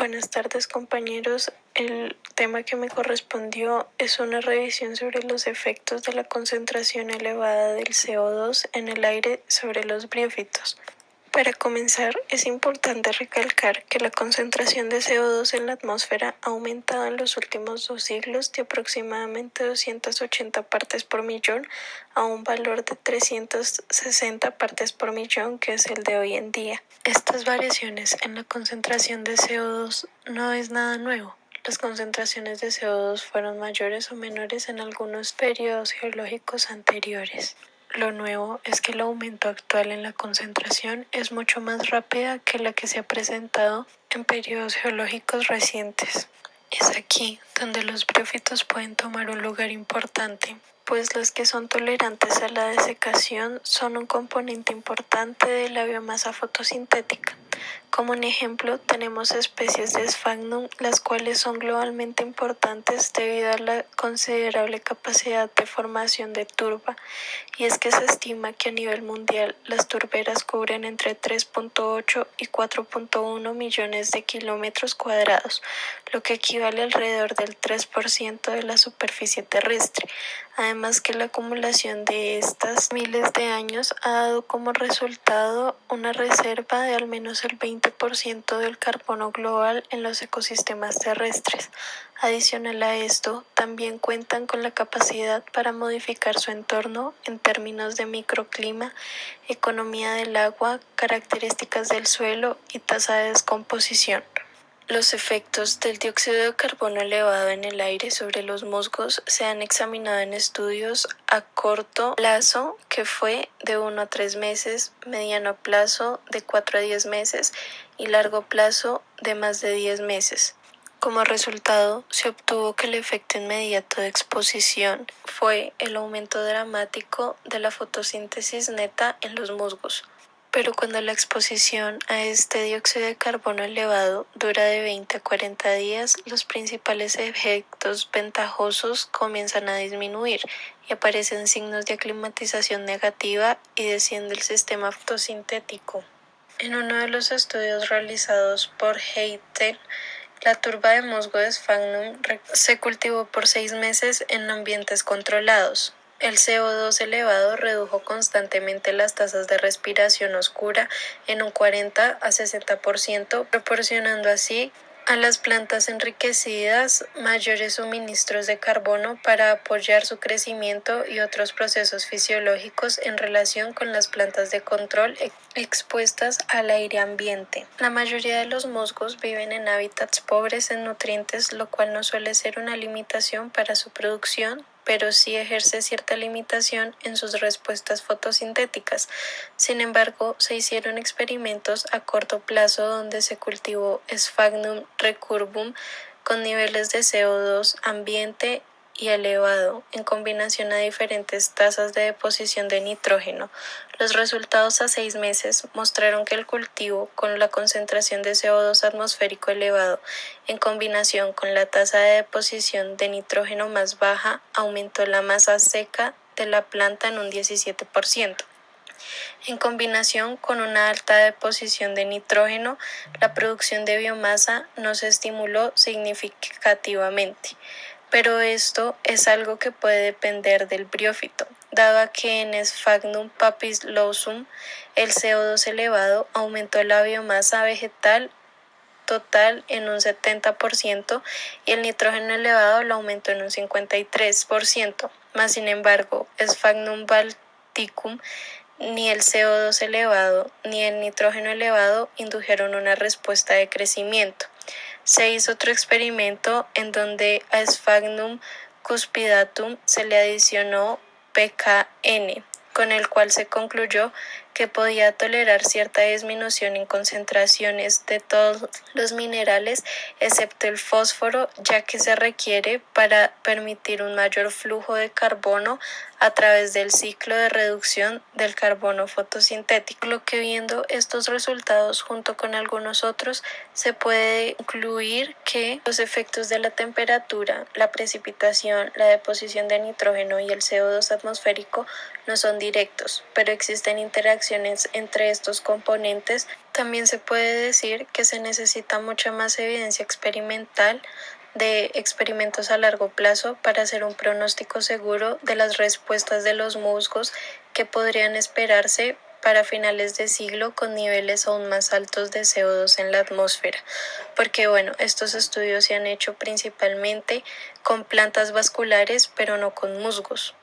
Buenas tardes, compañeros. El tema que me correspondió es una revisión sobre los efectos de la concentración elevada del CO2 en el aire sobre los briófitos. Para comenzar, es importante recalcar que la concentración de CO2 en la atmósfera ha aumentado en los últimos 2 siglos de aproximadamente 280 partes por millón a un valor de 360 partes por millón, que es el de hoy en día. Estas variaciones en la concentración de CO2 no es nada nuevo. Las concentraciones de CO2 fueron mayores o menores en algunos periodos geológicos anteriores. Lo nuevo es que el aumento actual en la concentración es mucho más rápida que la que se ha presentado en periodos geológicos recientes. Es aquí donde los briófitos pueden tomar un lugar importante, pues los que son tolerantes a la desecación son un componente importante de la biomasa fotosintética. Como un ejemplo, tenemos especies de Sphagnum, las cuales son globalmente importantes debido a la considerable capacidad de formación de turba, y es que se estima que a nivel mundial las turberas cubren entre 3.8 y 4.1 millones de kilómetros cuadrados, lo que equivale alrededor del 3% de la superficie terrestre. Además que la acumulación de estas miles de años ha dado como resultado una reserva de al menos el 20% del carbono global en los ecosistemas terrestres. Adicional a esto, también cuentan con la capacidad para modificar su entorno en términos de microclima, economía del agua, características del suelo y tasa de descomposición. Los efectos del dióxido de carbono elevado en el aire sobre los musgos se han examinado en estudios a corto plazo, que fue de 1 a 3 meses, mediano plazo de 4 a 10 meses y largo plazo de más de 10 meses. Como resultado, se obtuvo que el efecto inmediato de exposición fue el aumento dramático de la fotosíntesis neta en los musgos. Pero cuando la exposición a este dióxido de carbono elevado dura de 20 a 40 días, los principales efectos ventajosos comienzan a disminuir y aparecen signos de aclimatización negativa y desciende el sistema fotosintético. En uno de los estudios realizados por Heitel, la turba de musgo de Sphagnum se cultivó por 6 meses en ambientes controlados. El CO2 elevado redujo constantemente las tasas de respiración oscura en un 40 a 60%, proporcionando así a las plantas enriquecidas mayores suministros de carbono para apoyar su crecimiento y otros procesos fisiológicos en relación con las plantas de control expuestas al aire ambiente. La mayoría de los musgos viven en hábitats pobres en nutrientes, lo cual no suele ser una limitación para su producción, pero sí ejerce cierta limitación en sus respuestas fotosintéticas. Sin embargo, se hicieron experimentos a corto plazo donde se cultivó Sphagnum recurvum con niveles de CO2 ambiente y elevado, en combinación a diferentes tasas de deposición de nitrógeno. Los resultados a 6 meses mostraron que el cultivo con la concentración de CO2 atmosférico elevado, en combinación con la tasa de deposición de nitrógeno más baja, aumentó la masa seca de la planta en un 17%. En combinación con una alta deposición de nitrógeno, la producción de biomasa no se estimuló significativamente. Pero esto es algo que puede depender del briófito, dado que en Sphagnum papilosum el CO2 elevado aumentó la biomasa vegetal total en un 70% y el nitrógeno elevado lo aumentó en un 53%. Más sin embargo, Sphagnum balticum ni el CO2 elevado ni el nitrógeno elevado indujeron una respuesta de crecimiento. Se hizo otro experimento en donde a Sphagnum cuspidatum se le adicionó pKn, con el cual se concluyó que podía tolerar cierta disminución en concentraciones de todos los minerales excepto el fósforo, ya que se requiere para permitir un mayor flujo de carbono a través del ciclo de reducción del carbono fotosintético. Lo que viendo estos resultados junto con algunos otros, se puede concluir que los efectos de la temperatura, la precipitación, la deposición de nitrógeno y el CO2 atmosférico no son directos, pero existen interacciones interacciones entre estos componentes, también se puede decir que se necesita mucha más evidencia experimental de experimentos a largo plazo para hacer un pronóstico seguro de las respuestas de los musgos que podrían esperarse para finales de siglo con niveles aún más altos de CO2 en la atmósfera, porque bueno, estos estudios se han hecho principalmente con plantas vasculares, pero no con musgos.